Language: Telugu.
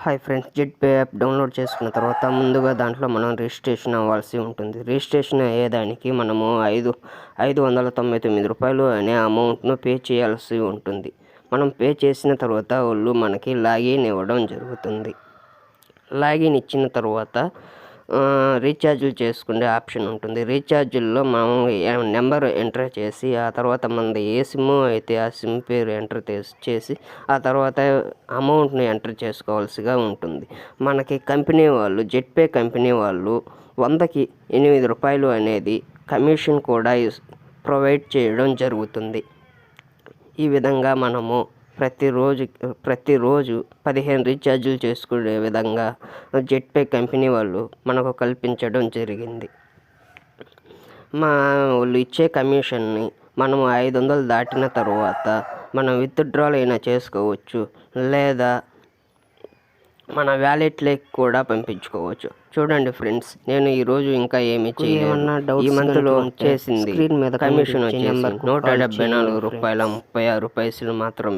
హాయ్ ఫ్రెండ్స్, జెట్పే యాప్ డౌన్లోడ్ చేసుకున్న తర్వాత ముందుగా దాంట్లో మనం రిజిస్ట్రేషన్ అవ్వాల్సి ఉంటుంది. రిజిస్ట్రేషన్ అయ్యేదానికి మనము 599 రూపాయలు అనే అమౌంట్ను పే చేయాల్సి ఉంటుంది. మనం పే చేసిన తర్వాత వాళ్ళు మనకి లాగిన్ ఇవ్వడం జరుగుతుంది. లాగిన్ ఇచ్చిన తర్వాత రీఛార్జులు చేసుకునే ఆప్షన్ ఉంటుంది. రీఛార్జుల్లో మనం నెంబర్ ఎంటర్ చేసి ఆ తర్వాత మనది ఏ సిమ్ అయితే ఆ సిమ్ పేరు ఎంటర్ చేసి ఆ తర్వాత అమౌంట్ని ఎంటర్ చేసుకోవాల్సిగా ఉంటుంది. మనకి కంపెనీ వాళ్ళు, జెట్పే కంపెనీ వాళ్ళు 100కి 8 రూపాయలు అనేది కమిషన్ కూడా ప్రొవైడ్ చేయడం జరుగుతుంది. ఈ విధంగా మనము ప్రతిరోజు 15 రీఛార్జులు చేసుకునే విధంగా జెట్పే కంపెనీ వాళ్ళు మనకు కల్పించడం జరిగింది. వాళ్ళు ఇచ్చే కమిషన్ని మనము 500 దాటిన తర్వాత మనం విత్డ్రాల్ అయినా చేసుకోవచ్చు, లేదా మన వ్యాలెట్లోకి కూడా పంపించుకోవచ్చు. చూడండి ఫ్రెండ్స్, నేను ఈరోజు ఇంకా ఏమి చేయలేదు. ఈ మంత్లో చేసింది కమిషన్ వచ్చేసి 174 రూపాయల 36 పైసలు మాత్రమే.